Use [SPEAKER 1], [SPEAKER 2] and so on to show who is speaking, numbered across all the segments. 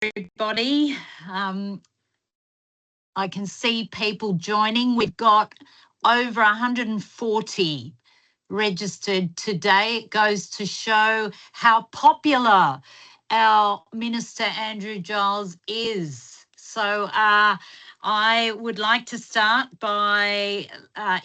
[SPEAKER 1] everybody. I can see people joining. We've got over 140 registered today. It goes to show how popular our Minister Andrew Giles is. So I would like to start by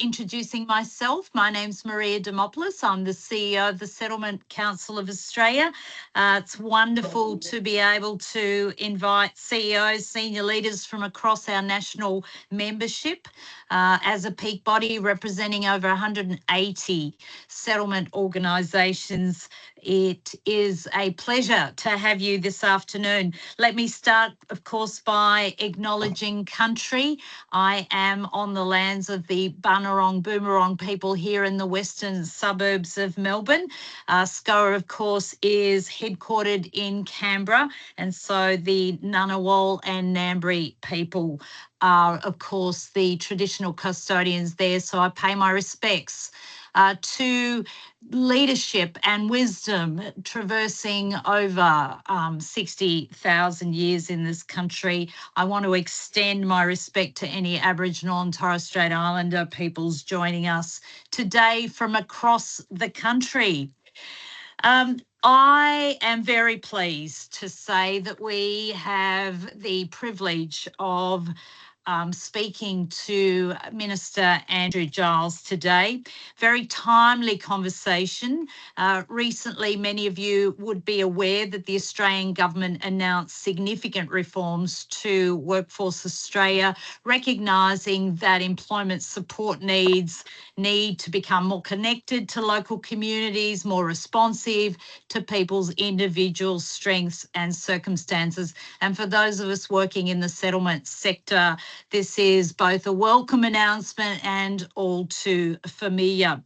[SPEAKER 1] introducing myself. My name's Maria Demopoulos. I'm the CEO of the Settlement Council of Australia. It's wonderful to be able to invite CEOs, senior leaders from across our national membership as a peak body representing over 180 settlement organisations. It is a pleasure to have you this afternoon. Let me start, of course, by acknowledging country. I am on the lands of the Bunurong Boomerang people here in the western suburbs of Melbourne. SCOA, of course, is headquartered in Canberra, and so the Ngunnawal and Ngambri people are, of course, the traditional custodians there. So I pay my respects to leadership and wisdom traversing over 60,000 years in this country. I want to extend my respect to any Aboriginal and Torres Strait Islander peoples joining us today from across the country. I am very pleased to say that we have the privilege of speaking to Minister Andrew Giles today. Very timely conversation. Recently, many of you would be aware that the Australian government announced significant reforms to Workforce Australia, recognising that employment support needs need to become more connected to local communities, more responsive to people's individual strengths and circumstances. And for those of us working in the settlement sector, this is both a welcome announcement and all too familiar.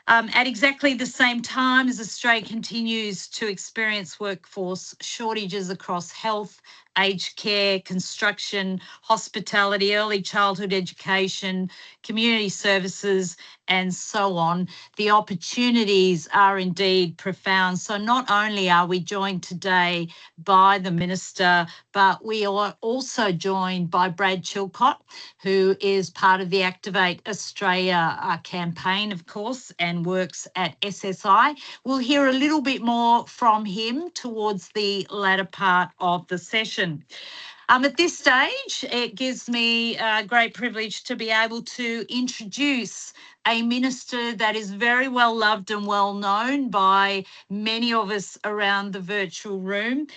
[SPEAKER 1] At exactly the same time as Australia continues to experience workforce shortages across health, aged care, construction, hospitality, early childhood education, community services, and so on, the opportunities are indeed profound. So not only are we joined today by the Minister, but we are also joined by Brad Chilcott, who is part of the Activate Australia campaign, of course, and works at SSI. We'll hear a little bit more from him towards the latter part of the session. At this stage, it gives me a great privilege to be able to introduce a minister that is very well loved and well known by many of us around the virtual room.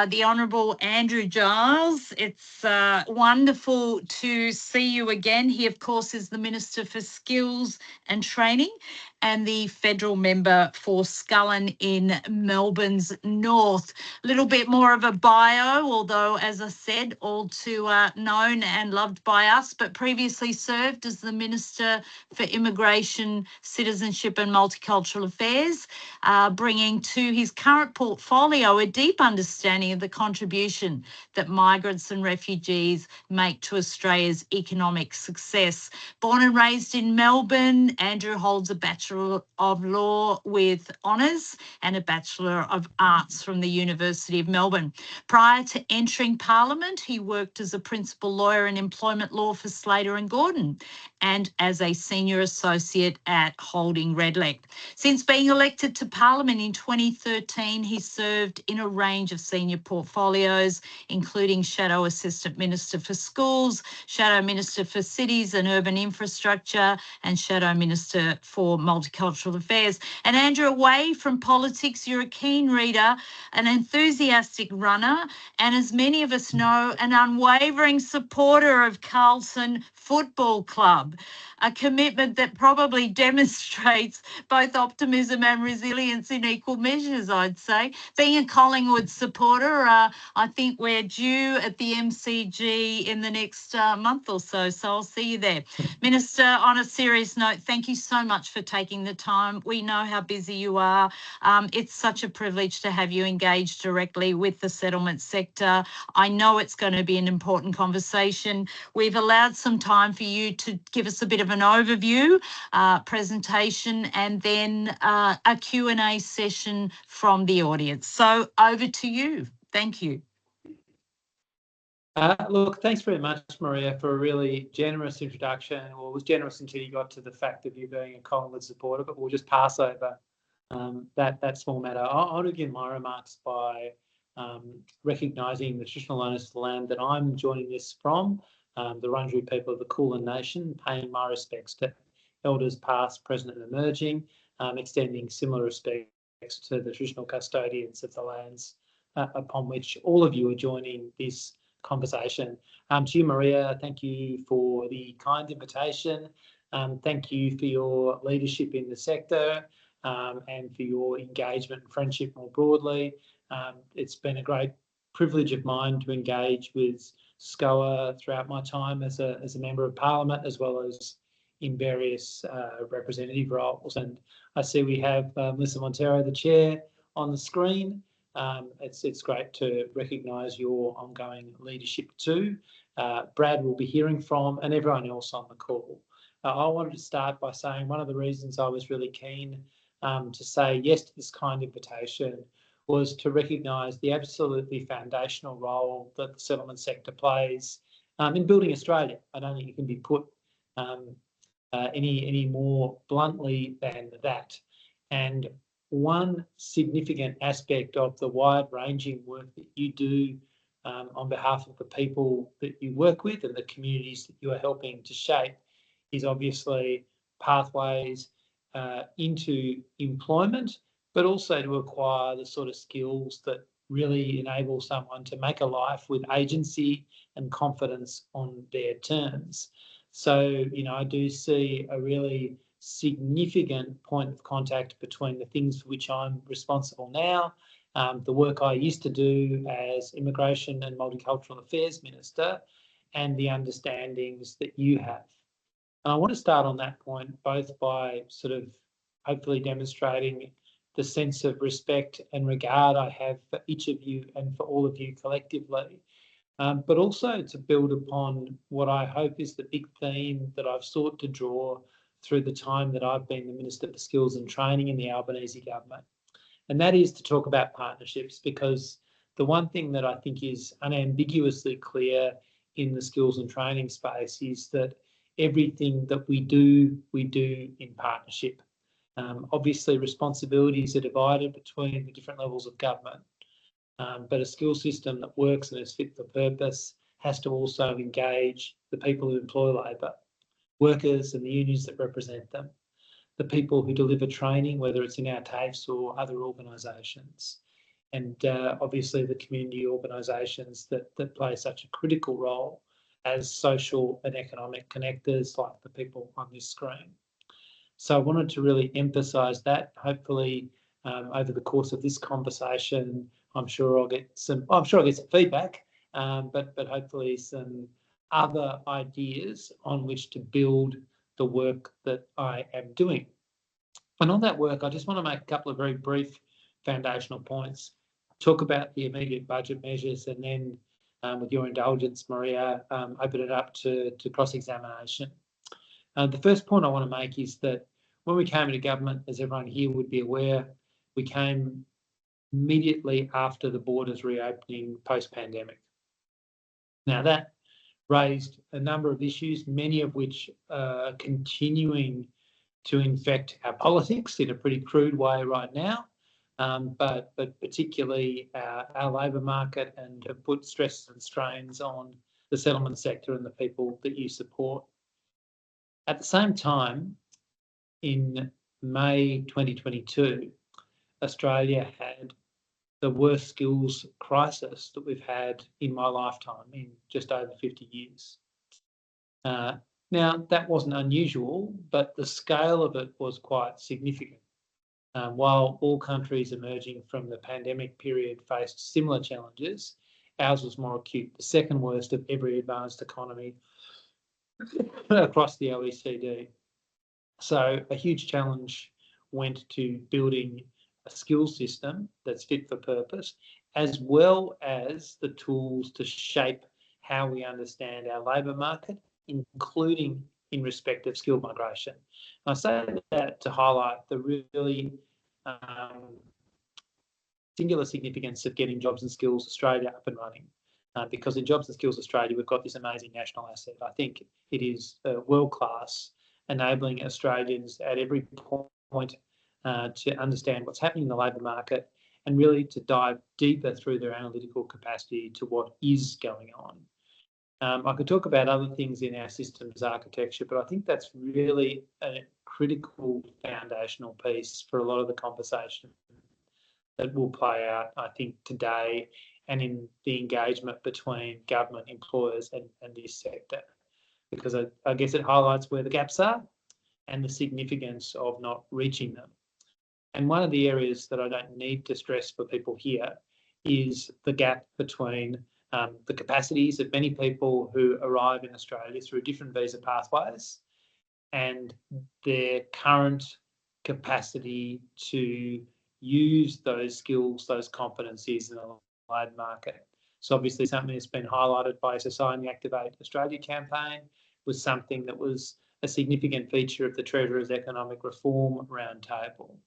[SPEAKER 1] The Honourable Andrew Giles. It's wonderful to see you again. He, of course, is the Minister for Skills and Training and the Federal Member for Scullin in Melbourne's north. A little bit more of a bio, although, as I said, all too known and loved by us, but previously served as the Minister for Immigration, Citizenship and Multicultural Affairs, bringing to his current portfolio a deep understanding of the contribution that migrants and refugees make to Australia's economic success. Born and raised in Melbourne, Andrew holds a Bachelor of Law with honours and a Bachelor of Arts from the University of Melbourne. Prior to entering Parliament, he worked as a principal lawyer in employment law for Slater and Gordon and as a senior associate at Holding Redlich. Since being elected to Parliament in 2013, he served in a range of senior portfolios, including Shadow Assistant Minister for Schools, Shadow Minister for Cities and Urban Infrastructure, and Shadow Minister for Multicultural Affairs. And Andrew, away from politics, you're a keen reader, an enthusiastic runner, and as many of us know, an unwavering supporter of Carlton Football Club, a commitment that probably demonstrates both optimism and resilience in equal measures, I'd say. Being a Collingwood supporter, I think we're due at the MCG in the next month or so, so I'll see you there. Minister, on a serious note, thank you so much for taking the time. We know how busy you are. It's such a privilege to have you engaged directly with the settlement sector. I know it's going to be an important conversation. We've allowed some time for you to give us a bit of an overview, presentation, and then a Q&A session from the audience. So over to you. Thank you.
[SPEAKER 2] Look, thanks very much, Maria, for a really generous introduction. Well, it was generous until you got to the fact of you being a Collingwood supporter, but we'll just pass over that small matter. I'll begin my remarks by recognising the traditional owners of the land that I'm joining this from, the Wurundjeri people of the Kulin Nation, paying my respects to elders past, present and emerging, extending similar respects to the traditional custodians of the lands upon which all of you are joining this conversation. To you, Maria, thank you for the kind invitation. Thank you for your leadership in the sector and for your engagement and friendship more broadly. It's been a great privilege of mine to engage with SCOA throughout my time as a Member of Parliament, as well as in various representative roles. And I see we have Melissa Montero, the Chair, on the screen. It's great to recognise your ongoing leadership too. Brad will be hearing from, and everyone else on the call. I wanted to start by saying one of the reasons I was really keen to say yes to this kind invitation was to recognise the absolutely foundational role that the settlement sector plays in building Australia. I don't think it can be put any more bluntly than that. And one significant aspect of the wide-ranging work that you do on behalf of the people that you work with and the communities that you are helping to shape is obviously pathways into employment, but also to acquire the sort of skills that really enable someone to make a life with agency and confidence on their terms. So, I do see a really significant point of contact between the things for which I'm responsible now, the work I used to do as Immigration and Multicultural Affairs Minister, and the understandings that you have. And I want to start on that point, both by sort of hopefully demonstrating the sense of respect and regard I have for each of you and for all of you collectively, but also to build upon what I hope is the big theme that I've sought to draw through the time that I've been the Minister for Skills and Training in the Albanese government. And that is to talk about partnerships, because the one thing that I think is unambiguously clear in the skills and training space is that everything that we do in partnership. Obviously, responsibilities are divided between the different levels of government, but a skill system that works and is fit for purpose has to also engage the people who employ labour, workers and the unions that represent them, the people who deliver training, whether it's in our TAFEs or other organisations, and obviously the community organisations that play such a critical role as social and economic connectors like the people on this screen. So I wanted to really emphasise that. Hopefully, over the course of this conversation, I'm sure I'll get some feedback, but hopefully some other ideas on which to build the work that I am doing. And on that work, I just want to make a couple of very brief foundational points, talk about the immediate budget measures, and then, with your indulgence, Maria, open it up to cross-examination. The first point I want to make is that when we came into government, as everyone here would be aware, we came immediately after the borders reopening post-pandemic. Now, that raised a number of issues, many of which are continuing to infect our politics in a pretty crude way right now, but particularly our labour market, and have put stresses and strains on the settlement sector and the people that you support. At the same time, in May 2022, Australia had the worst skills crisis that we've had in my lifetime, in just over 50 years. Now, that wasn't unusual, but the scale of it was quite significant. While all countries emerging from the pandemic period faced similar challenges, ours was more acute, the second worst of every advanced economy across the OECD. So a huge challenge went to building a skills system that's fit for purpose, as well as the tools to shape how we understand our labour market, including in respect of skilled migration. And I say that to highlight the really singular significance of getting Jobs and Skills Australia up and running. because in Jobs and Skills Australia, we've got this amazing national asset. I think it is world-class, enabling Australians at every point to understand what's happening in the labour market and really to dive deeper through their analytical capacity to what is going on. I could talk about other things in our systems architecture, but I think that's really a critical foundational piece for a lot of the conversation that will play out, I think, today and in the engagement between government, employers and this sector, because I guess it highlights where the gaps are and the significance of not reaching them. And one of the areas that I don't need to stress for people here is the gap between the capacities of many people who arrive in Australia through different visa pathways and their current capacity to use those skills, those competencies in the labour market. So obviously something that's been highlighted by SSI in the Activate Australia campaign was something that was a significant feature of the Treasurer's Economic Reform Roundtable.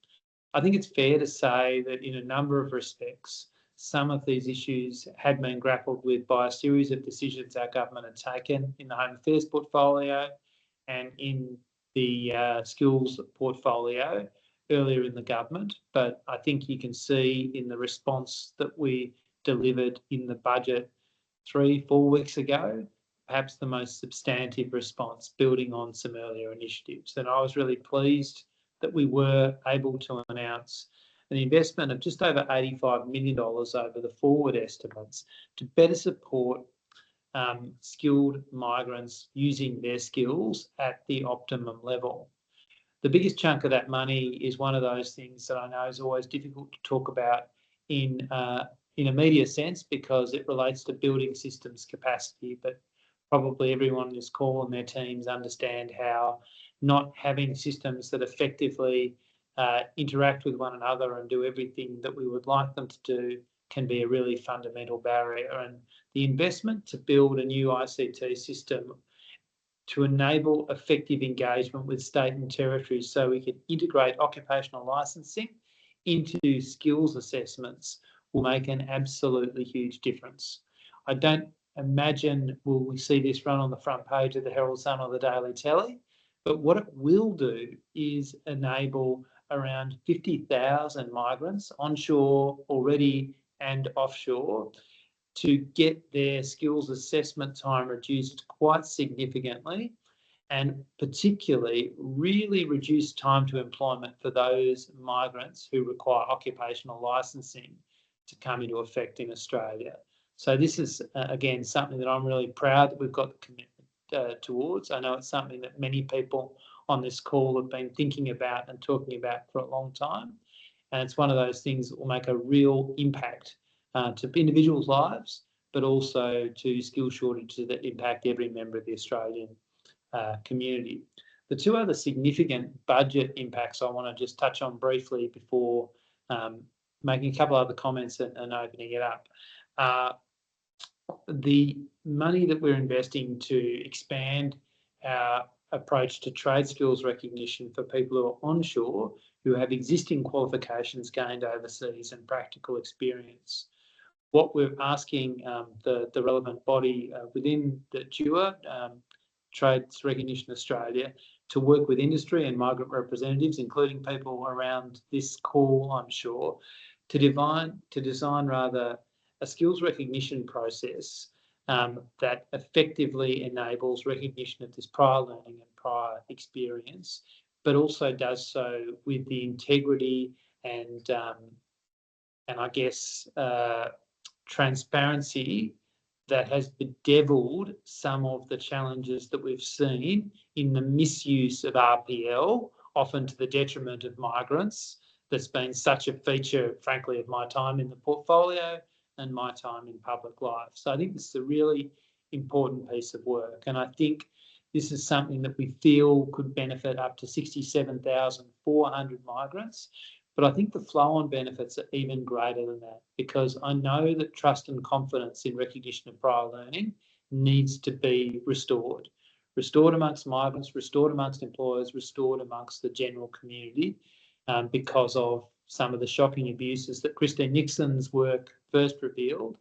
[SPEAKER 2] I think it's fair to say that in a number of respects, some of these issues had been grappled with by a series of decisions our government had taken in the Home Affairs portfolio and in the skills portfolio earlier in the government. But I think you can see in the response that we delivered in the budget 3-4 weeks ago, perhaps the most substantive response, building on some earlier initiatives. And I was really pleased that we were able to announce an investment of just over $85 million over the forward estimates to better support skilled migrants using their skills at the optimum level. The biggest chunk of that money is one of those things that I know is always difficult to talk about in a media sense because it relates to building systems capacity, but probably everyone in this call and their teams understand how not having systems that effectively interact with one another and do everything that we would like them to do can be a really fundamental barrier. And the investment to build a new ICT system to enable effective engagement with state and territories so we can integrate occupational licensing into skills assessments will make an absolutely huge difference. I don't imagine will we see this run on the front page of the Herald Sun or the Daily Telly, but what it will do is enable around 50,000 migrants onshore already and offshore to get their skills assessment time reduced quite significantly and particularly really reduce time to employment for those migrants who require occupational licensing to come into effect in Australia. So this is, again, something that I'm really proud that we've got the commitment towards. I know it's something that many people on this call have been thinking about and talking about for a long time. And it's one of those things that will make a real impact to individuals' lives, but also to skill shortages that impact every member of the Australian community. The two other significant budget impacts I want to just touch on briefly before making a couple other comments and opening it up. The money that we're investing to expand our approach to trade skills recognition for people who are onshore, who have existing qualifications gained overseas and practical experience. What we're asking the relevant body within the TUA, Trades Recognition Australia, to work with industry and migrant representatives, including people around this call, I'm sure, to design rather a skills recognition process that effectively enables recognition of this prior learning and prior experience, but also does so with the integrity and I guess transparency that has bedevilled some of the challenges that we've seen in the misuse of RPL, often to the detriment of migrants. That's been such a feature, frankly, of my time in the portfolio and my time in public life. So I think this is a really important piece of work. And I think this is something that we feel could benefit up to 67,400 migrants. But I think the flow-on benefits are even greater than that, because I know that trust and confidence in recognition of prior learning needs to be restored. Restored amongst migrants, restored amongst employers, restored amongst the general community, because of some of the shocking abuses that Christine Nixon's work first revealed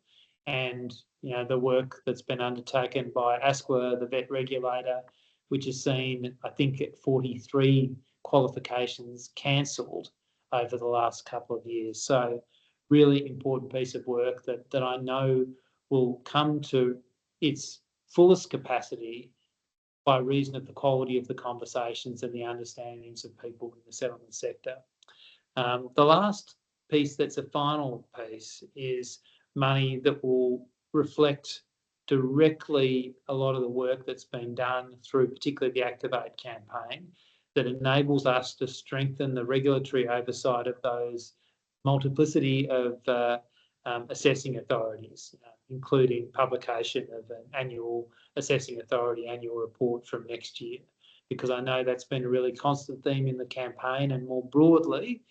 [SPEAKER 2] and the work that's been undertaken by SCOA, the vet regulator, which has seen, I think, 43 qualifications cancelled over the last couple of years. So really important piece of work that I know will come to its fullest capacity by reason of the quality of the conversations and the understandings of people in the settlement sector. The last piece that's a final piece is money that will reflect directly a lot of the work that's been done through particularly the Activate campaign that enables us to strengthen the regulatory oversight of those multiplicity of assessing authorities, including publication of an annual assessing authority annual report from next year, because I know that's been a really constant theme in the campaign, and more broadly,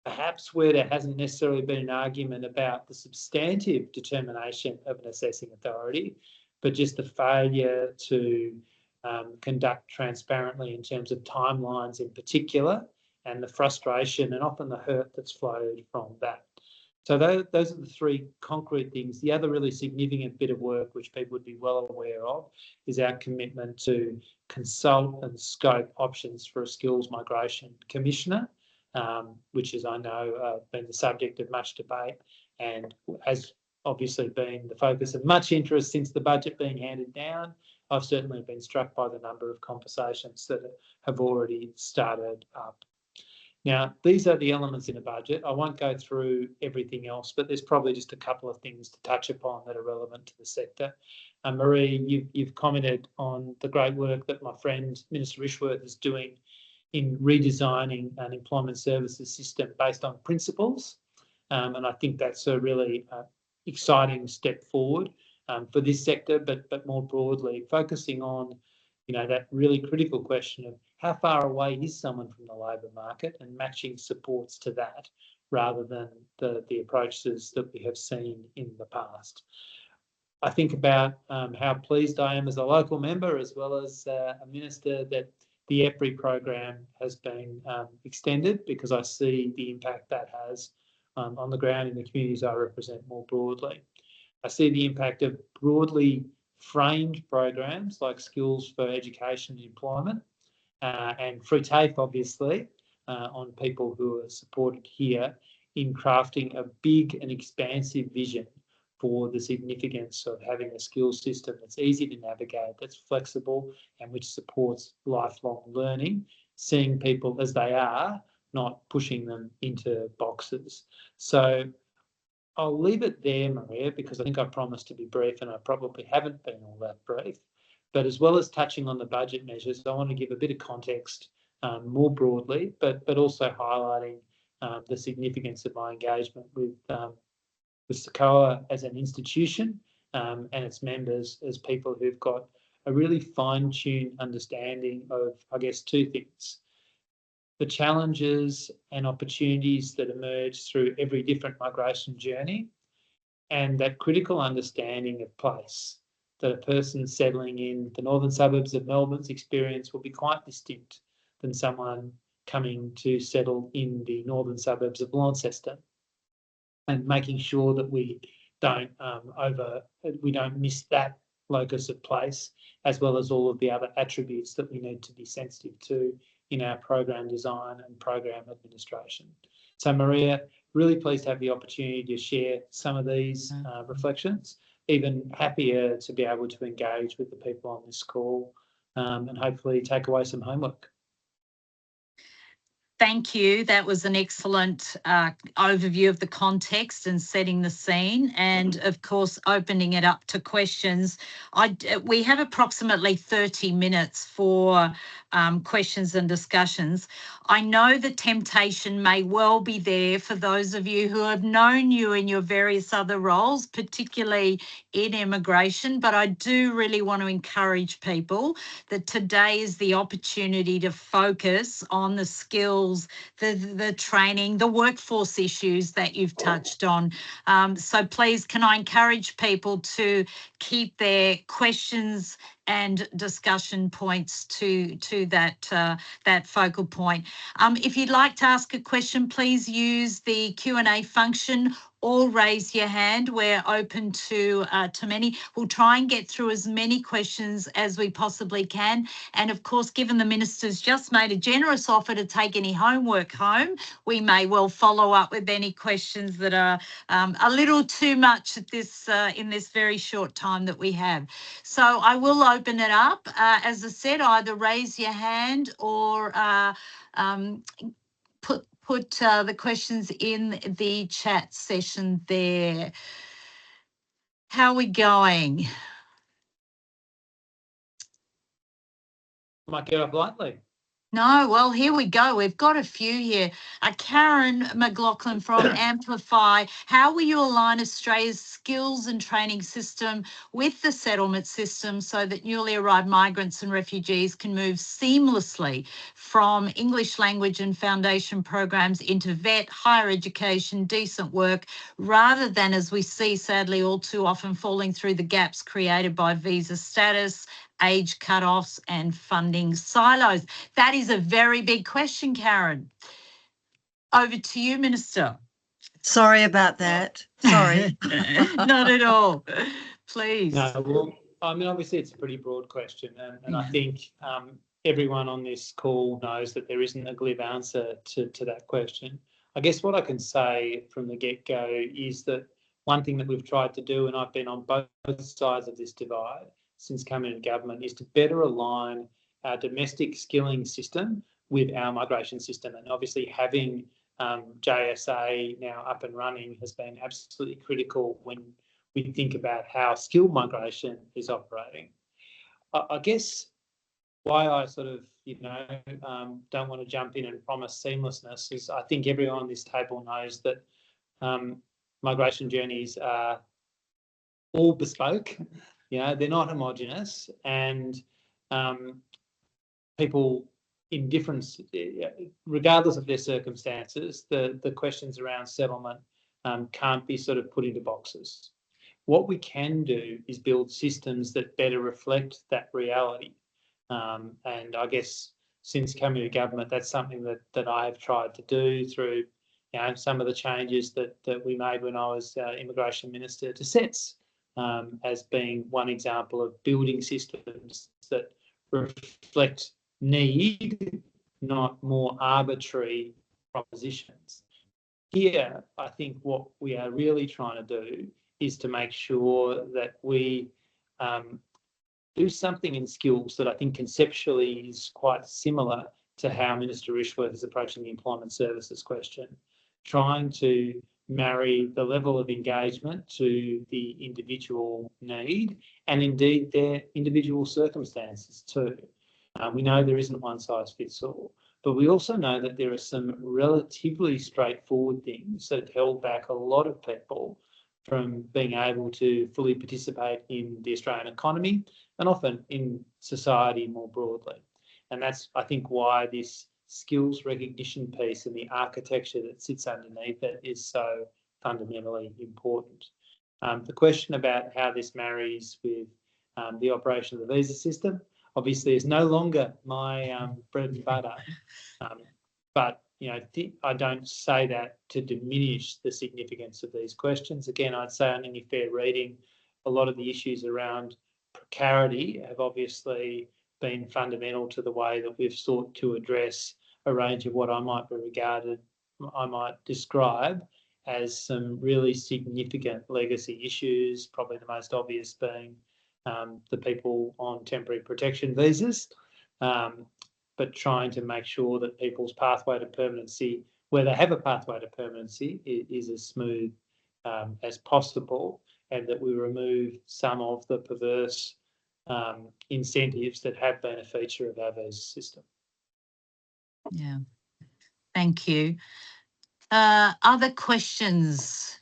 [SPEAKER 2] perhaps where there hasn't necessarily been an argument about the substantive determination of an assessing authority, but just the failure to conduct transparently in terms of timelines in particular, and the frustration and often the hurt that's flowed from that. So those are the three concrete things. The other really significant bit of work, which people would be well aware of, is our commitment to consult and scope options for a skills migration commissioner, which is, I know, been the subject of much debate and has obviously been the focus of much interest since the budget being handed down. I've certainly been struck by the number of conversations that have already started up. Now, these are the elements in the budget. I won't go through everything else, but there's probably just a couple of things to touch upon that are relevant to the sector. Marie, you've commented on the great work that my friend Minister Ishworth is doing in redesigning an employment services system based on principles. And I think that's a really exciting step forward for this sector, but more broadly, focusing on that really critical question of how far away is someone from the labour market and matching supports to that rather than the approaches that we have seen in the past. I think about how pleased I am as a local member as well as a minister that the EPRI program has been extended, because I see the impact that has on the ground in the communities I represent more broadly. I see the impact of broadly framed programs like Skills for Education and Employment and Free TAFE, obviously, on people who are supported here in crafting a big and expansive vision for the significance of having a skills system that's easy to navigate, that's flexible, and which supports lifelong learning, seeing people as they are, not pushing them into boxes. So I'll leave it there, Maria, because I think I promised to be brief and I probably haven't been all that brief. But as well as touching on the budget measures, I want to give a bit of context more broadly, but also highlighting the significance of my engagement with SCOA as an institution and its members as people who've got a really fine-tuned understanding of, I guess, two things: the challenges and opportunities that emerge through every different migration journey, and that critical understanding of place, that a person settling in the northern suburbs of Melbourne's experience will be quite distinct than someone coming to settle in the northern suburbs of Launceston, and making sure that we don't miss that locus of place, as well as all of the other attributes that we need to be sensitive to in our program design and program administration. So Maria, really pleased to have the opportunity to share some of these reflections. Even happier to be able to engage with the people on this call and hopefully take away some homework.
[SPEAKER 1] Thank you. That was an excellent overview of the context and setting the scene, and of course opening it up to questions. We have approximately 30 minutes for questions and discussions. I know the temptation may well be there for those of you who have known you in your various other roles, particularly in immigration, but I do really want to encourage people that today is the opportunity to focus on the skills, the training, the workforce issues that you've touched on. So please, can I encourage people to keep their questions and discussion points to that focal point. If you'd like to ask a question, please use the Q&A function, or raise your hand. We're open to many. We'll try and get through as many questions as we possibly can. And of course, given the Minister's just made a generous offer to take any homework home, we may well follow up with any questions that are a little too much at this in this very short time that we have. So I will open it up. As I said, either raise your hand or put the questions in the chat session there. How are we going?
[SPEAKER 2] Might get off lightly.
[SPEAKER 1] No, well, here we go. We've got a few here. Karen McLaughlin from Amplify. How will you align Australia's skills and training system with the settlement system so that newly arrived migrants and refugees can move seamlessly from English language and foundation programs into vet, higher education, decent work, rather than, as we see sadly all too often, falling through the gaps created by visa status, age cutoffs and funding silos? That is a very big question, Karen. Over to you, Minister.
[SPEAKER 3] Sorry about that. Sorry.
[SPEAKER 1] Not at all. Please.
[SPEAKER 2] No, well, I mean, obviously it's a pretty broad question, and I think everyone on this call knows that there isn't a glib answer to that question. I guess what I can say from the get-go is that one thing that we've tried to do, and I've been on both sides of this divide since coming into government, is to better align our domestic skilling system with our migration system. And obviously having JSA now up and running has been absolutely critical when we think about how skilled migration is operating. I guess why I sort of, don't want to jump in and promise seamlessness is I think everyone on this table knows that migration journeys are all bespoke. They're not homogenous, and people in different, regardless of their circumstances, the questions around settlement can't be sort of put into boxes. What we can do is build systems that better reflect that reality. And I guess since coming to government, that's something that I have tried to do through some of the changes that we made when I was Immigration Minister to SETS, as being one example of building systems that reflect need, not more arbitrary propositions. Here, I think what we are really trying to do is to make sure that we do something in skills that I think conceptually is quite similar to how Minister Rishworth is approaching the employment services question, trying to marry the level of engagement to the individual need and indeed their individual circumstances too. We know there isn't one size fits all, but we also know that there are some relatively straightforward things that have held back a lot of people from being able to fully participate in the Australian economy and often in society more broadly. And that's, I think, why this skills recognition piece and the architecture that sits underneath it is so fundamentally important. The question about how this marries with the operation of the visa system obviously is no longer my bread and butter, but I don't say that to diminish the significance of these questions. Again, I'd say on any fair reading, a lot of the issues around precarity have obviously been fundamental to the way that we've sought to address a range of what I might describe as some really significant legacy issues, probably the most obvious being the people on temporary protection visas, but trying to make sure that people's pathway to permanency, where they have a pathway to permanency, is as smooth as possible, and that we remove some of the perverse incentives that have been a feature of our visa system.
[SPEAKER 1] Yeah, thank you. Other questions?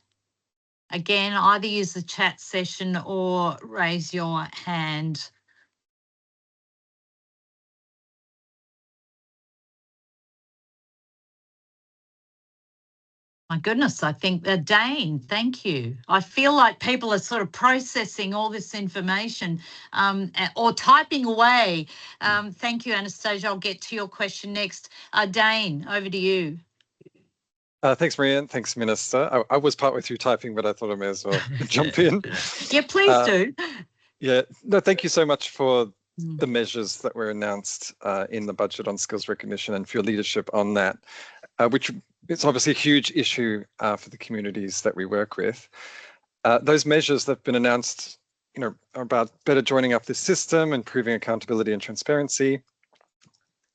[SPEAKER 1] Again, either use the chat session or raise your hand. My goodness, I think Dane, thank you. I feel like people are sort of processing all this information or typing away. Thank you, Anastasia. I'll get to your question next. Dane, over to you.
[SPEAKER 4] Thanks, Maria. Thanks, Minister. I was partway through typing, but I thought I may as well jump in.
[SPEAKER 1] Yeah, please do.
[SPEAKER 4] Yeah, no, thank you so much for the measures that were announced in the budget on skills recognition and for your leadership on that, which is obviously a huge issue for the communities that we work with. Those measures that have been announced, are about better joining up this system, improving accountability and transparency.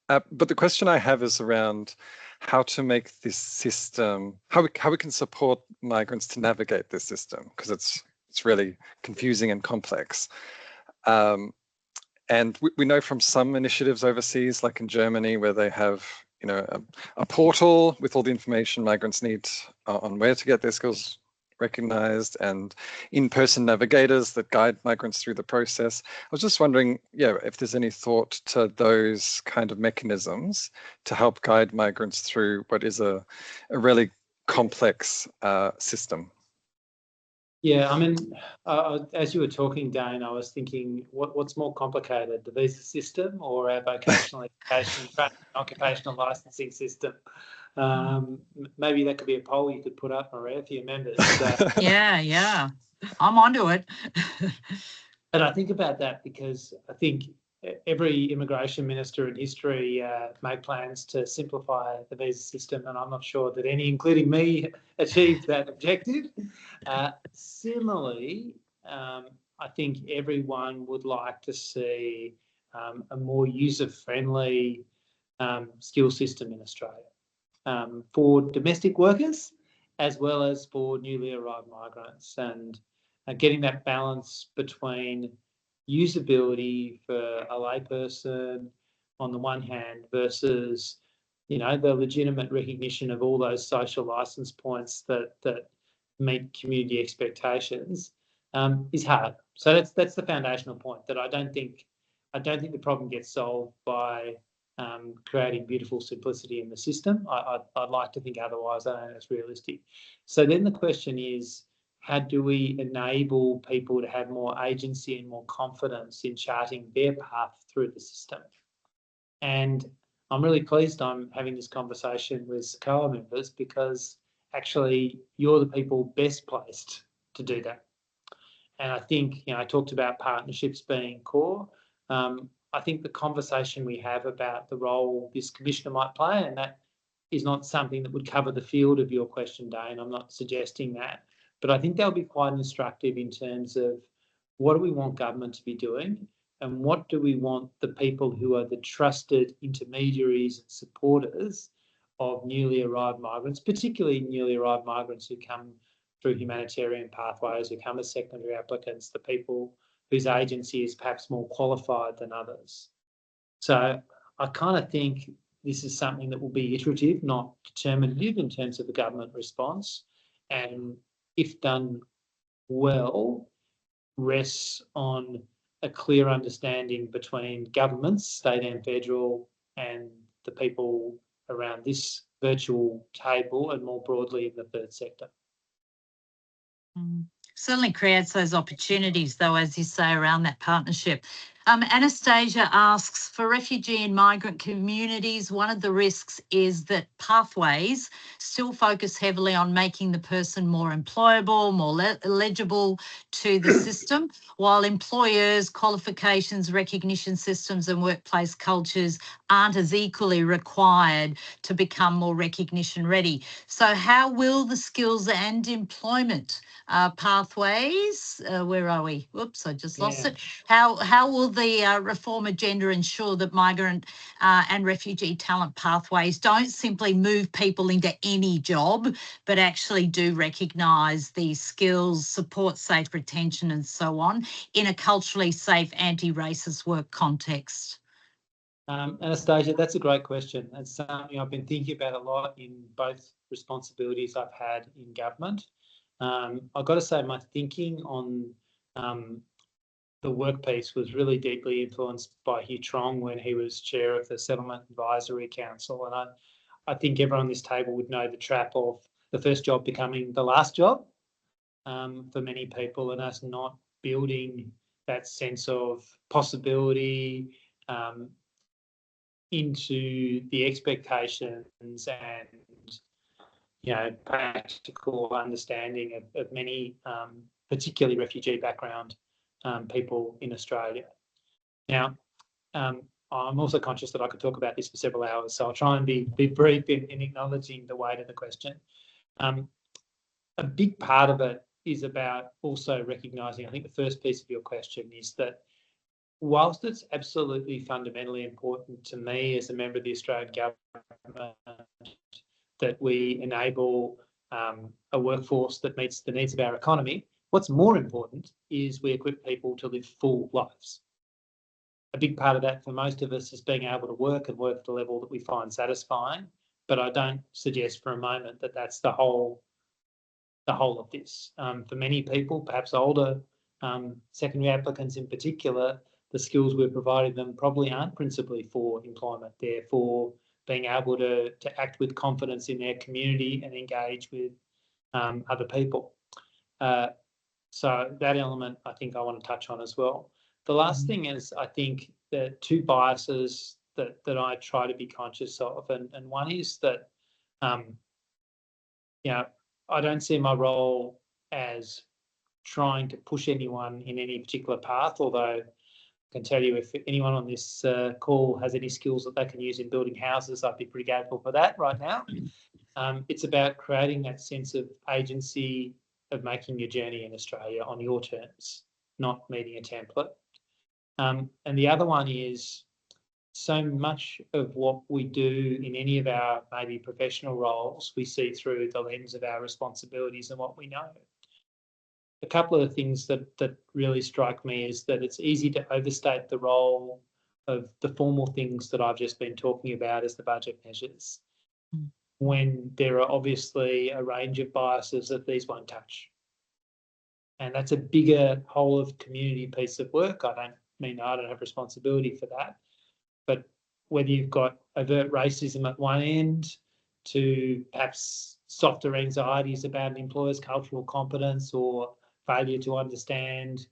[SPEAKER 4] But the question I have is around how to make this system, how we can support migrants to navigate this system, because it's really confusing and complex. And we know from some initiatives overseas, like in Germany, where they have a portal with all the information migrants need on where to get their skills recognized, and in-person navigators that guide migrants through the process. I was just wondering, if there's any thought to those kind of mechanisms to help guide migrants through what is a really complex system.
[SPEAKER 2] Yeah, I mean, as you were talking, Dane, I was thinking, what's more complicated, the visa system or our vocational education and occupational licensing system? Maybe that could be a poll you could put up, Maria, for your members.
[SPEAKER 1] Yeah, I'm onto it.
[SPEAKER 2] And I think about that because I think every immigration minister in history made plans to simplify the visa system, and I'm not sure that any, including me, achieved that objective. Similarly, I think everyone would like to see a more user-friendly skill system in Australia for domestic workers as well as for newly arrived migrants, and getting that balance between usability for a layperson on the one hand versus, the legitimate recognition of all those social license points that meet community expectations is hard. So that's the foundational point, that I don't think the problem gets solved by creating beautiful simplicity in the system. I'd like to think otherwise. I don't think that's realistic. So then the question is, how do we enable people to have more agency and more confidence in charting their path through the system? And I'm really pleased I'm having this conversation with SCOA members, because actually you're the people best placed to do that. And I think, I talked about partnerships being core. I think the conversation we have about the role this commissioner might play, and that is not something that would cover the field of your question, Dane, I'm not suggesting that, but I think they'll be quite instructive in terms of what do we want government to be doing, and what do we want the people who are the trusted intermediaries and supporters of newly arrived migrants, particularly newly arrived migrants who come through humanitarian pathways, who come as secondary applicants, the people whose agency is perhaps more qualified than others. So I kind of think this is something that will be iterative, not determinative in terms of the government response, and if done well, rests on a clear understanding between governments, state and federal, and the people around this virtual table, and more broadly in the third sector.
[SPEAKER 1] Certainly creates those opportunities, though, as you say, around that partnership. Anastasia asks, for refugee and migrant communities, one of the risks is that pathways still focus heavily on making the person more employable, more eligible to the system, while employers, qualifications, recognition systems and workplace cultures aren't as equally required to become more recognition ready. So how will the skills and employment pathways, where are we? Whoops, I just lost it. How will the reform agenda ensure that migrant and refugee talent pathways don't simply move people into any job, but actually do recognise these skills, support safe retention and so on in a culturally safe anti-racist work context?
[SPEAKER 2] Anastasia, that's a great question. It's something I've been thinking about a lot in both responsibilities I've had in government. I've got to say my thinking on the work piece was really deeply influenced by Hugh Trong when he was chair of the Settlement Advisory Council. And I think everyone on this table would know the trap of the first job becoming the last job for many people, and us not building that sense of possibility into the expectations and practical understanding of many, particularly refugee background people in Australia. Now, I'm also conscious that I could talk about this for several hours, so I'll try and be brief in acknowledging the weight of the question. A big part of it is about also recognising, I think the first piece of your question is that whilst it's absolutely fundamentally important to me as a member of the Australian government that we enable a workforce that meets the needs of our economy, what's more important is we equip people to live full lives. A big part of that for most of us is being able to work and work at a level that we find satisfying, but I don't suggest for a moment that that's the whole of this. For many people, perhaps older secondary applicants in particular, the skills we're providing them probably aren't principally for employment. They're for being able to act with confidence in their community and engage with other people. So that element I think I want to touch on as well. The last thing is, I think, the two biases that I try to be conscious of, and one is that, I don't see my role as trying to push anyone in any particular path, although I can tell you if anyone on this call has any skills that they can use in building houses, I'd be pretty grateful for that right now. It's about creating that sense of agency of making your journey in Australia on your terms, not meeting a template. And the other one is, so much of what we do in any of our maybe professional roles, we see through the lens of our responsibilities and what we know. A couple of the things that really strike me is that it's easy to overstate the role of the formal things that I've just been talking about as the budget measures, when there are obviously a range of biases that these won't touch. And that's a bigger whole of community piece of work. I don't have responsibility for that. But whether you've got overt racism at one end to perhaps softer anxieties about an employer's cultural competence or failure to understand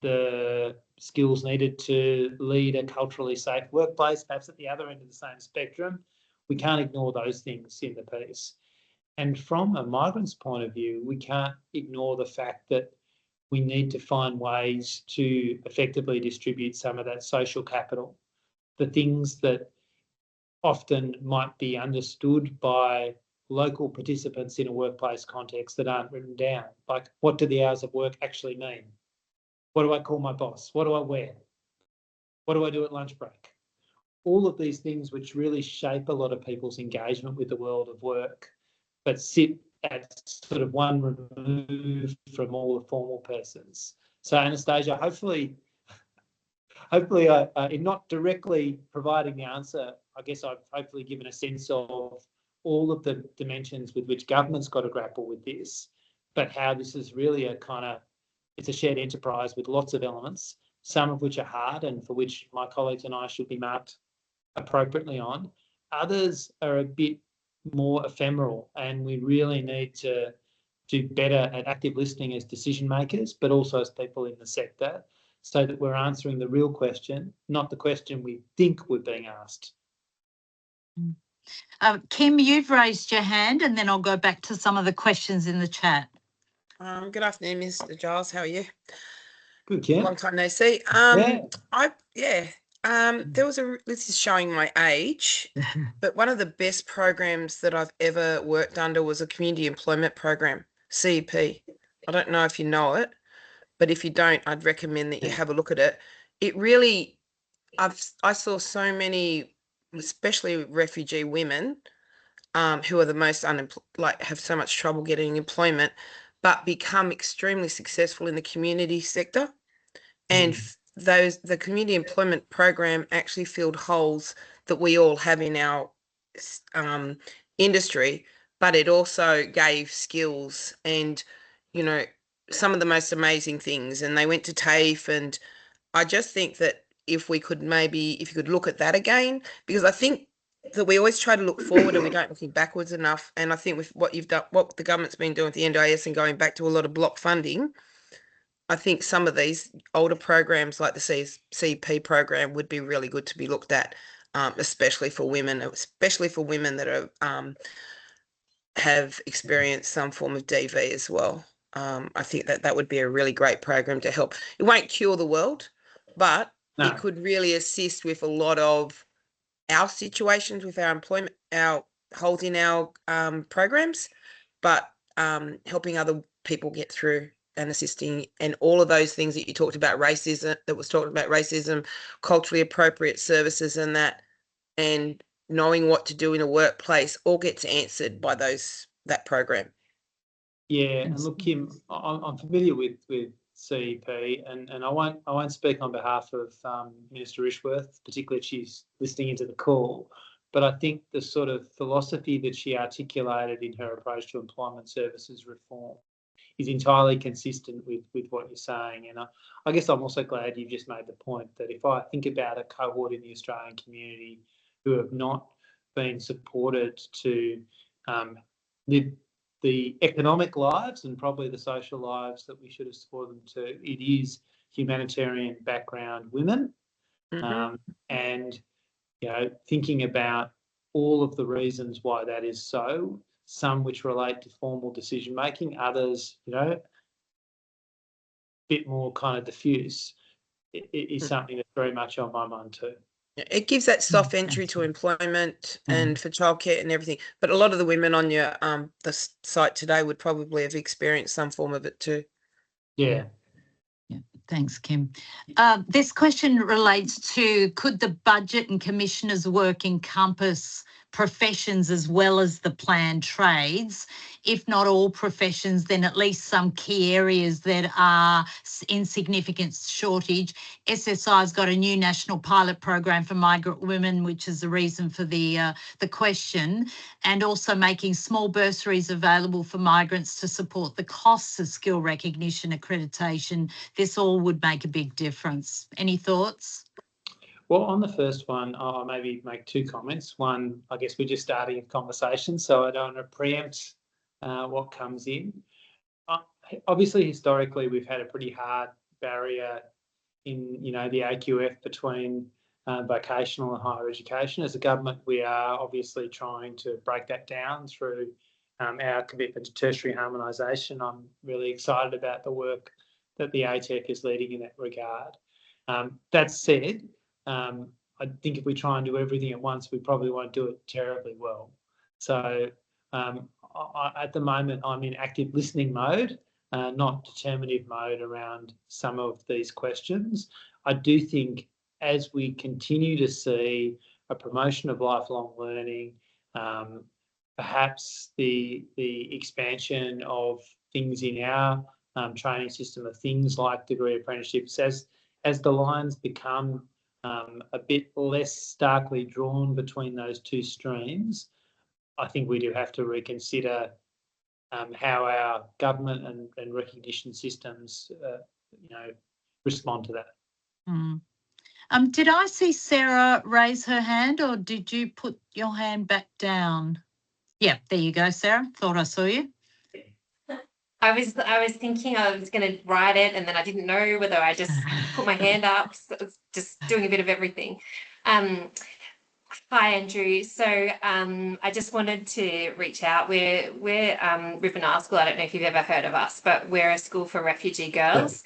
[SPEAKER 2] the skills needed to lead a culturally safe workplace, perhaps at the other end of the same spectrum, we can't ignore those things in the piece. And from a migrant's point of view, we can't ignore the fact that we need to find ways to effectively distribute some of that social capital, the things that often might be understood by local participants in a workplace context that aren't written down. Like, what do the hours of work actually mean? What do I call my boss? What do I wear? What do I do at lunch break? All of these things which really shape a lot of people's engagement with the world of work, but sit at sort of one remove from all the formal pieces. So Anastasia, hopefully in not directly providing the answer, I guess I've hopefully given a sense of all of the dimensions with which government's got to grapple with this, but how this is really it's a shared enterprise with lots of elements, some of which are hard and for which my colleagues and I should be marked appropriately on. Others are a bit more ephemeral, and we really need to do better at active listening as decision makers, but also as people in the sector, so that we're answering the real question, not the question we think we're being asked.
[SPEAKER 1] Kim, you've raised your hand, and then I'll go back to some of the questions in the chat.
[SPEAKER 5] Good afternoon, Mr. Giles. How are you?
[SPEAKER 2] Good, Kim.
[SPEAKER 5] Long time no see. There was this is showing my age, but one of the best programs that I've ever worked under was a community employment program, CEP. I don't know if you know it, but if you don't, I'd recommend that you have a look at it. It really, I saw so many, especially refugee women, who are the most unemployed, have so much trouble getting employment, but become extremely successful in the community sector. And the community employment program actually filled holes that we all have in our industry, but it also gave skills and, some of the most amazing things. And they went to TAFE, and I just think that if you could look at that again, because I think that we always try to look forward and we don't look backwards enough. And I think with what you've done, what the government's been doing with the NDIS and going back to a lot of block funding, I think some of these older programs like the CP program would be really good to be looked at, especially for women that are have experienced some form of DV as well. I think that would be a really great program to help. It won't cure the world, but
[SPEAKER 2] No.
[SPEAKER 5] it could really assist with a lot of our situations with our employment, our holding our programs, but helping other people get through and assisting, and all of those things that you talked about, racism, culturally appropriate services and that, and knowing what to do in a workplace all gets answered by that program.
[SPEAKER 2] Yeah, and look, Kim, I'm familiar with CEP, and I won't speak on behalf of Minister Ishworth, particularly if she's listening into the call. But I think the sort of philosophy that she articulated in her approach to employment services reform is entirely consistent with what you're saying. And I guess I'm also glad you've just made the point that if I think about a cohort in the Australian community who have not been supported to live the economic lives and probably the social lives that we should have supported them to, it is humanitarian background women. And, you know, thinking about all of the reasons why that is so, some which relate to formal decision making, others, you know, a bit more kind of diffuse, it is something that's very much on my mind too.
[SPEAKER 5] It gives that soft entry to employment and for childcare and everything. But a lot of the women on your the site today would probably have experienced some form of it too.
[SPEAKER 2] Yeah.
[SPEAKER 1] Yeah, thanks, Kim. This question relates to, could the budget and commissioners' work encompass professions as well as the planned trades? If not all professions, then at least some key areas that are in significant shortage. SSI's got a new national pilot program for migrant women, which is the reason for the question, and also making small bursaries available for migrants to support the costs of skill recognition accreditation. This all would make a big difference. Any thoughts?
[SPEAKER 2] Well, on the first one, I'll maybe make two comments. One, I guess we're just starting a conversation, so I don't want to preempt what comes in. Obviously, historically, we've had a pretty hard barrier in, you know, the AQF between vocational and higher education. As a government, we are obviously trying to break that down through our commitment to tertiary harmonisation. I'm really excited about the work that the ATEC is leading in that regard. That said, I think if we try and do everything at once, we probably won't do it terribly well. So at the moment, I'm in active listening mode, not determinative mode around some of these questions. I do think as we continue to see a promotion of lifelong learning, perhaps the expansion of things in our training system of things like degree apprenticeships, as the lines become a bit less starkly drawn between those two streams, I think we do have to reconsider how our government and recognition systems, you know, respond to that.
[SPEAKER 1] Did I see Sarah raise her hand, or did you put your hand back down? Yeah, there you go, Sarah. Thought I saw you.
[SPEAKER 6] I was thinking I was going to write it, and then I didn't know whether I just put my hand up. So I was just doing a bit of everything. Hi, Andrew. So I just wanted to reach out. We're River Nile School. I don't know if you've ever heard of us, but we're a school for refugee girls.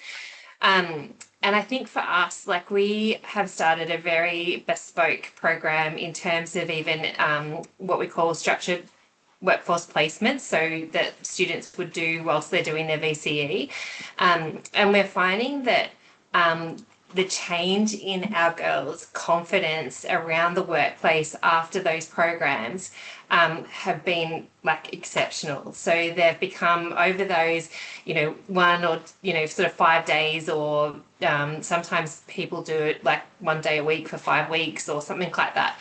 [SPEAKER 6] And I think for us, like, we have started a very bespoke program in terms of even what we call structured workforce placement, so that students would do whilst they're doing their VCE. And we're finding that the change in our girls' confidence around the workplace after those programs have been like exceptional. So they've become, over those, you know, 1 or, you know, sort of 5 days, or sometimes people do it like 1 day a week for 5 weeks or something like that.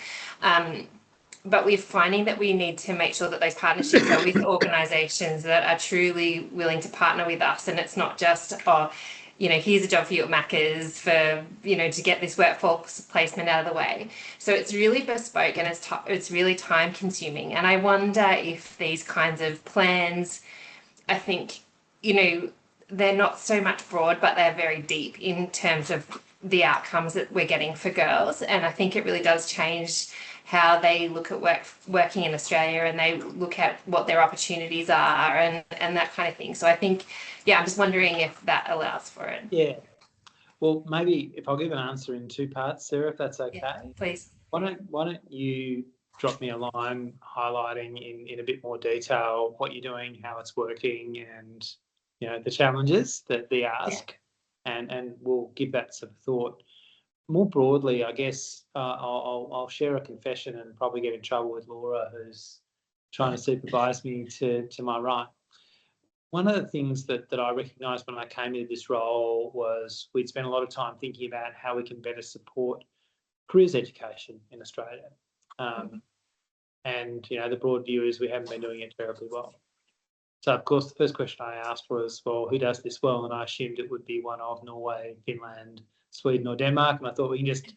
[SPEAKER 6] But we're finding that we need to make sure that those partnerships are with organisations that are truly willing to partner with us, and it's not just, oh, you know, here's a job for you at Macca's for, you know, to get this workforce placement out of the way. So it's really bespoke, and it's really time consuming. And I wonder if these kinds of plans, I think, you know, they're not so much broad, but they're very deep in terms of the outcomes that we're getting for girls. And I think it really does change how they look at working in Australia, and they look at what their opportunities are and that kind of thing. So I think, yeah, I'm just wondering if that allows for it.
[SPEAKER 2] Yeah. Well, maybe if I'll give an answer in two parts, Sarah, if that's okay.
[SPEAKER 6] Yeah, please.
[SPEAKER 2] Why don't you drop me a line highlighting in a bit more detail what you're doing, how it's working, and the challenges that they ask, and we'll give that some thought. More broadly, I guess I'll share a confession and probably get in trouble with Laura, who's trying to supervise me to my right. One of the things that I recognised when I came into this role was we'd spent a lot of time thinking about how we can better support careers education in Australia. And, the broad view is we haven't been doing it terribly well. So, of course, the first question I asked was, well, who does this well? And I assumed it would be one of Norway, Finland, Sweden or Denmark. And I thought we can just,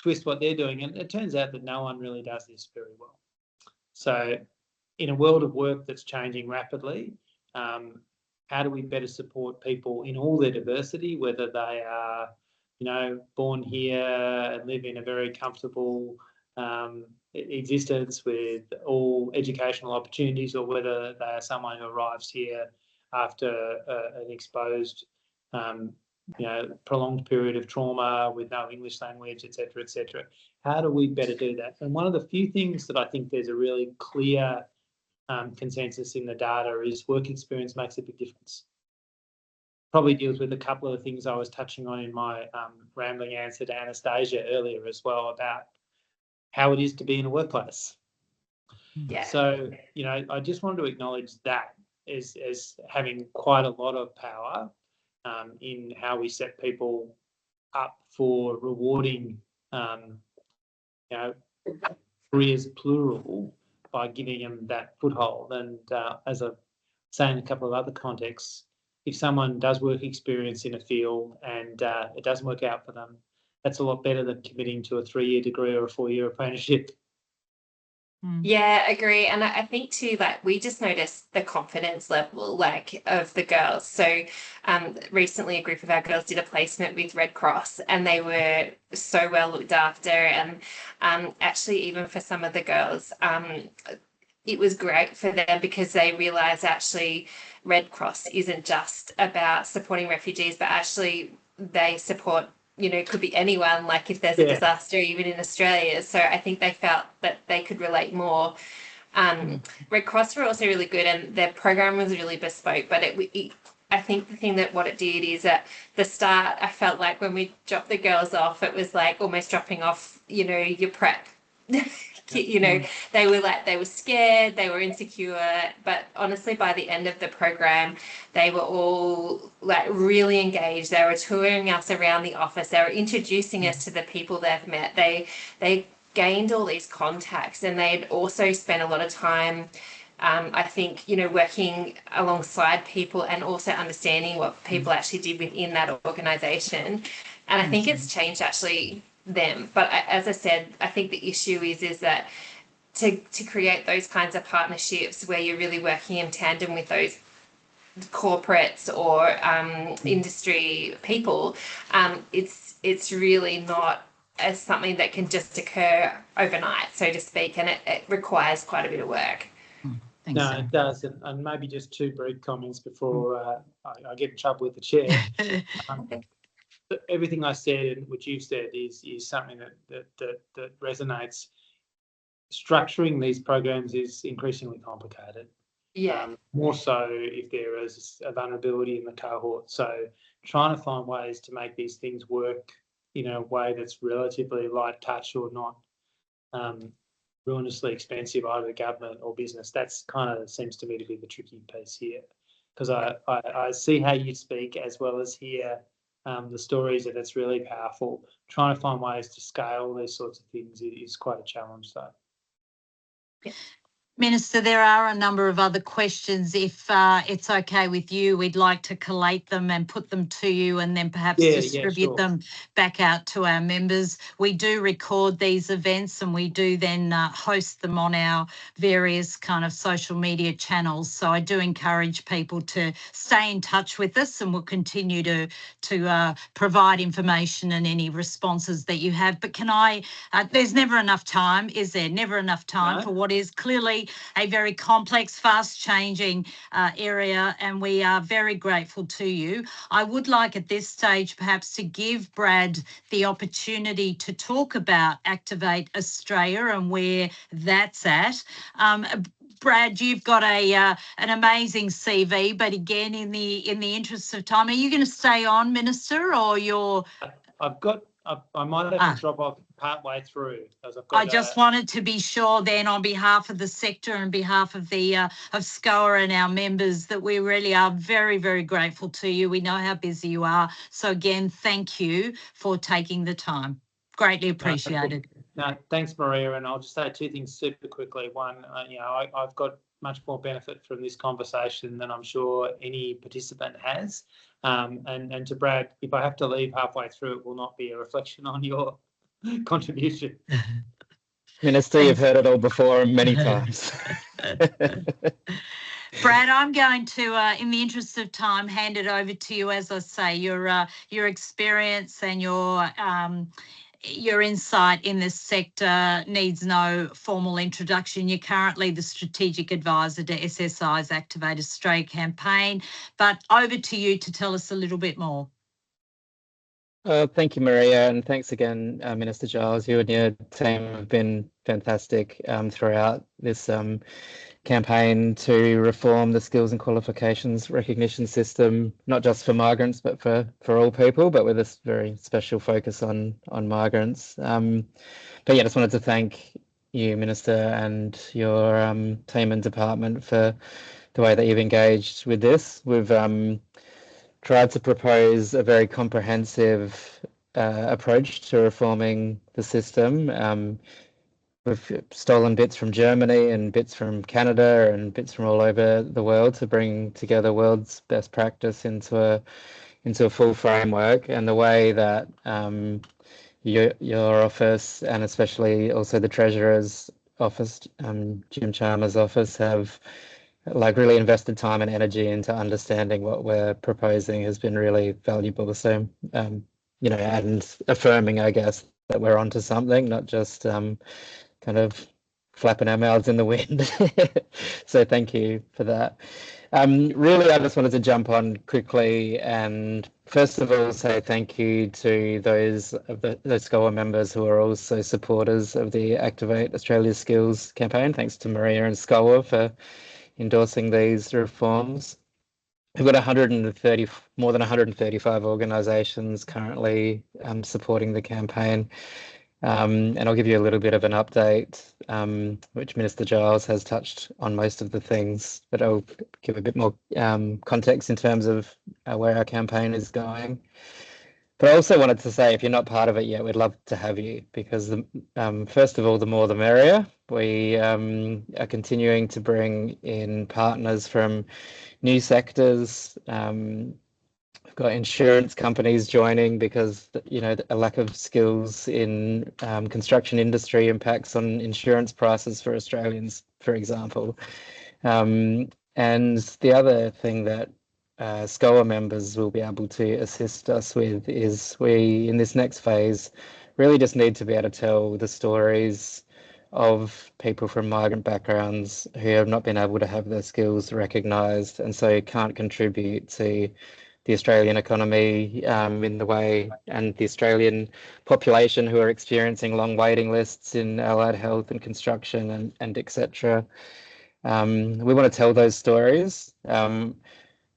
[SPEAKER 2] twist what they're doing. And it turns out that no one really does this very well. So in a world of work that's changing rapidly, how do we better support people in all their diversity, whether they are, born here and live in a very comfortable existence with all educational opportunities, or whether they are someone who arrives here after an exposed, prolonged period of trauma with no English language, et cetera. How do we better do that? And one of the few things that I think there's a really clear consensus in the data is work experience makes a big difference. Probably deals with a couple of the things I was touching on in my rambling answer to Anastasia earlier as well, about how it is to be in a workplace.
[SPEAKER 6] Yeah.
[SPEAKER 2] So, I just wanted to acknowledge that as having quite a lot of power in how we set people up for rewarding, careers plural, by giving them that foothold. And as I say in a couple of other contexts, if someone does work experience in a field and it doesn't work out for them, that's a lot better than committing to a 3-year degree or a 4-year apprenticeship.
[SPEAKER 6] Yeah, agree. And I think too, we just noticed the confidence level, of the girls. So recently a group of our girls did a placement with Red Cross, and they were so well looked after. And actually, even for some of the girls, it was great for them because they realised actually Red Cross isn't just about supporting refugees, but actually they support, it could be anyone, if there's a disaster, even in Australia. So I think they felt that they could relate more. Red Cross were also really good, and their program was really bespoke, but I think the thing what it did is at the start, I felt like when we dropped the girls off, it was almost dropping off, your prep. They were scared, they were insecure, but honestly by the end of the program they were all really engaged. They were touring us around the office, they were introducing us to the people they've met, they gained all these contacts, and they'd also spent a lot of time I think working alongside people and also understanding what people actually did within that organisation. And I think it's changed actually them. But as I said, I think the issue is that to create those kinds of partnerships where you're really working in tandem with those corporates or industry people, it's really not as something that can just occur overnight, so to speak, and it requires quite a bit of work.
[SPEAKER 2] No, it does. And maybe just two brief comments before I get in trouble with the chair. Everything I said and what you've said is something that resonates. Structuring these programs is increasingly complicated.
[SPEAKER 6] Yeah.
[SPEAKER 2] More so if there is a vulnerability in the cohort. So trying to find ways to make these things work in a way that's relatively light touch or not ruinously expensive, either government or business, that's kind of seems to me to be the tricky piece here. Because I see how you speak as well as hear the stories, and it's really powerful. Trying to find ways to scale these sorts of things is quite a challenge, though.
[SPEAKER 1] Minister, there are a number of other questions. If it's okay with you, we'd like to collate them and put them to you and then perhaps distribute
[SPEAKER 2] sure.
[SPEAKER 1] them back out to our members. We do record these events and we do then host them on our various kind of social media channels. So I do encourage people to stay in touch with us, and we'll continue to provide information and any responses that you have. But can I, there's never enough time, is there? Never enough time for what is clearly a very complex, fast-changing area, and we are very grateful to you. I would like at this stage perhaps to give Brad the opportunity to talk about Activate Australia and where that's at. Brad, you've got an amazing CV, but again, in the interest of time, are you going to stay on, Minister, or you're?
[SPEAKER 2] I might have to drop off partway through, because I've got.
[SPEAKER 1] I just wanted to be sure then, on behalf of the sector and on behalf of the of SCOA and our members, that we really are very, very grateful to you. We know how busy you are. So again, thank you for taking the time. Greatly appreciated.
[SPEAKER 2] No, thanks, Maria. And I'll just say two things super quickly. One, I've got much more benefit from this conversation than I'm sure any participant has. And to Brad, if I have to leave halfway through, it will not be a reflection on your contribution.
[SPEAKER 7] Minister, you've heard it all before many times.
[SPEAKER 1] Brad, I'm going to, in the interest of time, hand it over to you. As I say, your experience and your insight in this sector needs no formal introduction. You're currently the strategic advisor to SSI's Activate Australia campaign, but over to you to tell us a little bit more.
[SPEAKER 7] Thank you, Maria, and thanks again, Minister Giles. You and your team have been fantastic throughout this campaign to reform the skills and qualifications recognition system, not just for migrants, but for all people, but with this very special focus on migrants. But yeah, I just wanted to thank you, Minister, and your team and department for the way that you've engaged with this. We've tried to propose a very comprehensive approach to reforming the system. We've stolen bits from Germany and bits from Canada and bits from all over the world to bring together world's best practice into a full framework. And the way that your office, and especially also the Treasurer's office, Jim Chalmers' office, have really invested time and energy into understanding what we're proposing has been really valuable. So and affirming, I guess, that we're onto something, not just kind of flapping our mouths in the wind. So thank you for that. Really, I just wanted to jump on quickly and first of all say thank you to those of the SCOA members who are also supporters of the Activate Australia Skills campaign. Thanks to Maria and SCOA for endorsing these reforms. We've got more than 135 organisations currently supporting the campaign. And I'll give you a little bit of an update, which Minister Giles has touched on most of the things, but I'll give a bit more context in terms of where our campaign is going. But I also wanted to say, if you're not part of it yet, we'd love to have you, because first of all, the more the merrier. We are continuing to bring in partners from new sectors. We've got insurance companies joining because a lack of skills in construction industry impacts on insurance prices for Australians, for example. And the other thing that SCOA members will be able to assist us with is we, in this next phase, really just need to be able to tell the stories of people from migrant backgrounds who have not been able to have their skills recognised and so can't contribute to the Australian economy in the way, and the Australian population who are experiencing long waiting lists in allied health and construction and etc. We want to tell those stories,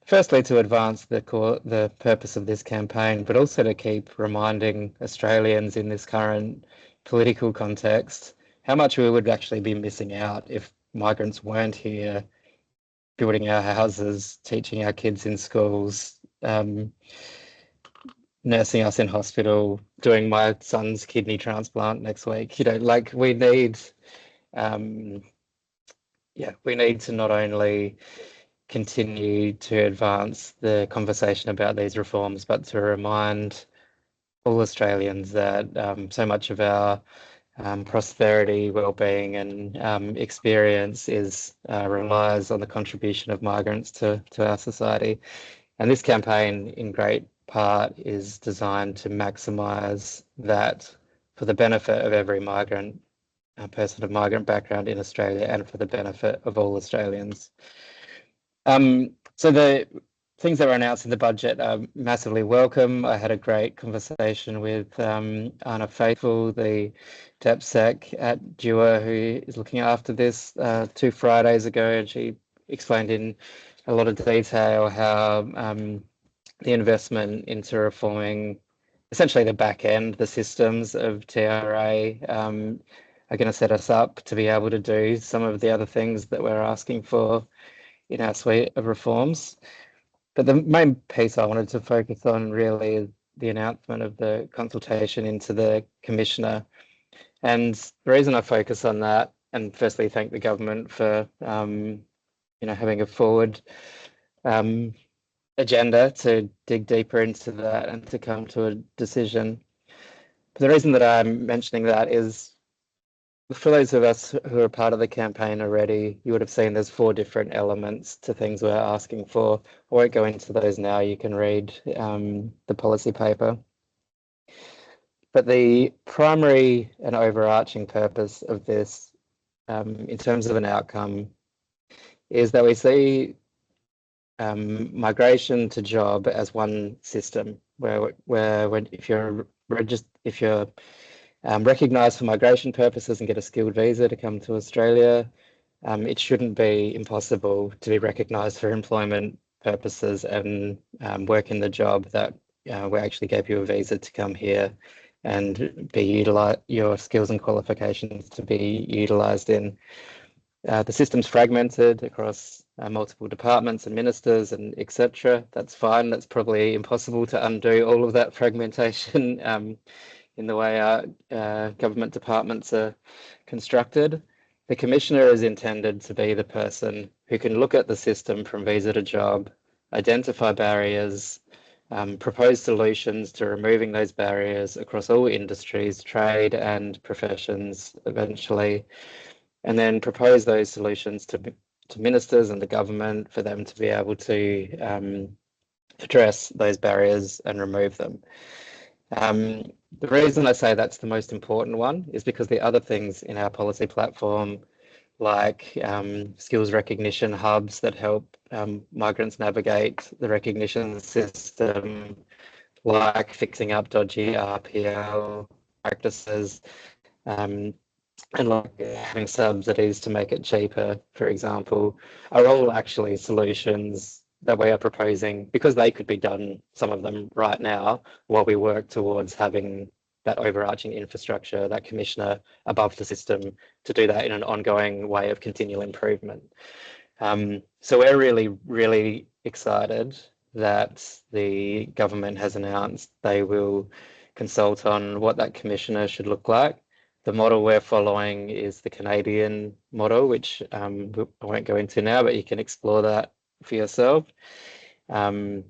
[SPEAKER 7] firstly to advance the purpose of this campaign, but also to keep reminding Australians in this current political context how much we would actually be missing out if migrants weren't here building our houses, teaching our kids in schools, nursing us in hospital, doing my son's kidney transplant next week. We need yeah, we need to not only continue to advance the conversation about these reforms, but to remind all Australians that so much of our prosperity, well-being, and experience relies on the contribution of migrants to our society. And this campaign, in great part, is designed to maximise that for the benefit of every migrant, a person of migrant background in Australia, and for the benefit of all Australians. So the things that were announced in the budget are massively welcome. I had a great conversation with Anna Faithful, the DepSec at DUA, who is looking after this 2 Fridays ago, and she explained in a lot of detail how the investment into reforming essentially the back end, the systems of TRA are going to set us up to be able to do some of the other things that we're asking for in our suite of reforms. But the main piece I wanted to focus on really is the announcement of the consultation into the Commissioner. And the reason I focus on that, and firstly thank the government for having a forward agenda to dig deeper into that and to come to a decision. But the reason that I'm mentioning that is, for those of us who are part of the campaign already, you would have seen there's 4 different elements to things we're asking for. I won't go into those now. You can read the policy paper. But the primary and overarching purpose of this, in terms of an outcome, is that we see migration to job as one system, where if you're recognised for migration purposes and get a skilled visa to come to Australia, it shouldn't be impossible to be recognised for employment purposes and work in the job that we actually gave you a visa to come here and your skills and qualifications to be utilised in. The system's fragmented across multiple departments and ministers and etc. That's fine. That's probably impossible to undo all of that fragmentation in the way our government departments are constructed. The Commissioner is intended to be the person who can look at the system from visa to job, identify barriers, propose solutions to removing those barriers across all industries, trade and professions eventually, and then propose those solutions to ministers and the government for them to be able to address those barriers and remove them. The reason I say that's the most important one is because the other things in our policy platform, like skills recognition hubs that help migrants navigate the recognition system, like fixing up dodgy RPL practices, and like having subsidies to make it cheaper, for example, are all actually solutions that we are proposing, because they could be done, some of them right now, while we work towards having that overarching infrastructure, that Commissioner above the system to do that in an ongoing way of continual improvement. So we're really, really excited that the government has announced they will consult on what that Commissioner should look like. The model we're following is the Canadian model, which I won't go into now, but you can explore that for yourself. And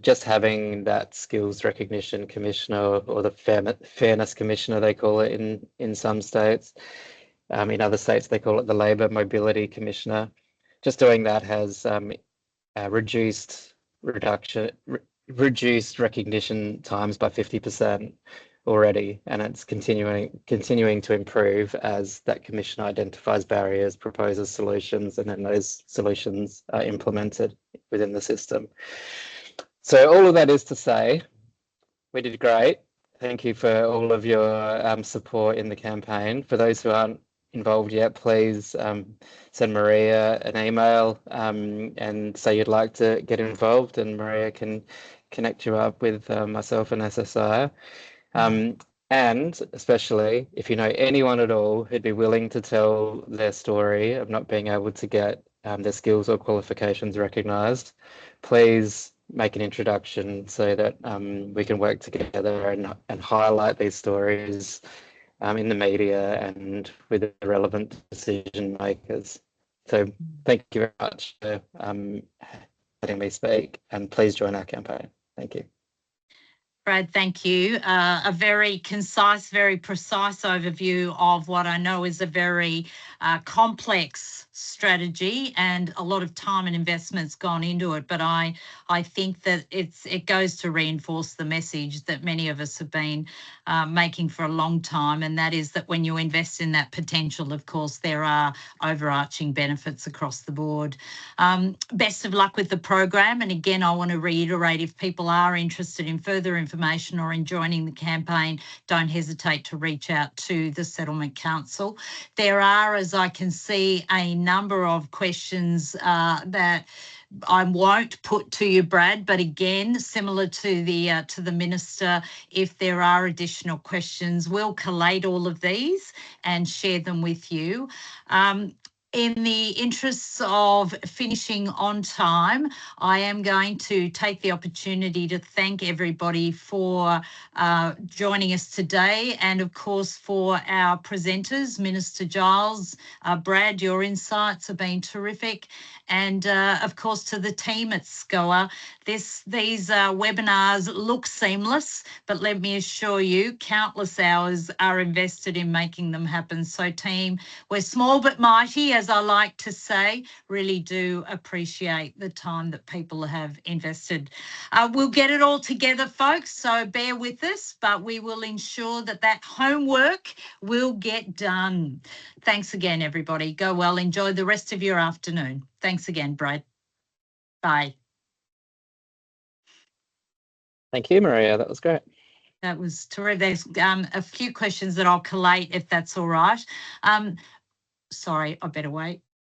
[SPEAKER 7] just having that skills recognition commissioner, or the fairness commissioner, they call it in some states. In other states, they call it the labour mobility commissioner. Just doing that has reduced recognition times by 50% already, and it's continuing to improve as that commissioner identifies barriers, proposes solutions, and then those solutions are implemented within the system. So all of that is to say, we did great. Thank you for all of your support in the campaign. For those who aren't involved yet, please send Maria an email and say you'd like to get involved, and Maria can connect you up with myself and SSI. And especially if you know anyone at all who'd be willing to tell their story of not being able to get their skills or qualifications recognised, please make an introduction so that we can work together and highlight these stories in the media and with the relevant decision makers. So thank you very much for letting me speak, and please join our campaign. Thank you.
[SPEAKER 1] Brad, thank you. A very concise, very precise overview of what I know is a very complex strategy, and a lot of time and investment's gone into it. But I think that it goes to reinforce the message that many of us have been making for a long time, and that is that when you invest in that potential, of course, there are overarching benefits across the board. Best of luck with the program. And again, I want to reiterate, if people are interested in further information or in joining the campaign, don't hesitate to reach out to the Settlement Council. There are, as I can see, a number of questions that I won't put to you, Brad, but again, similar to the Minister, if there are additional questions, we'll collate all of these and share them with you. In the interests of finishing on time, I am going to take the opportunity to thank everybody for joining us today, and of course for our presenters, Minister Giles, Brad, your insights have been terrific, and of course to the team at SCOA. These webinars look seamless, but let me assure you, countless hours are invested in making them happen. So team, we're small but mighty, as I like to say. Really do appreciate the time that people have invested. We'll get it all together, folks, so bear with us, but we will ensure that that homework will get done. Thanks again, everybody. Go well. Enjoy the rest of your afternoon. Thanks again, Brad. Bye.
[SPEAKER 7] Thank you, Maria. That was great.
[SPEAKER 1] That was terrific. There's a few questions that I'll collate, if that's all right. Sorry, I better wait.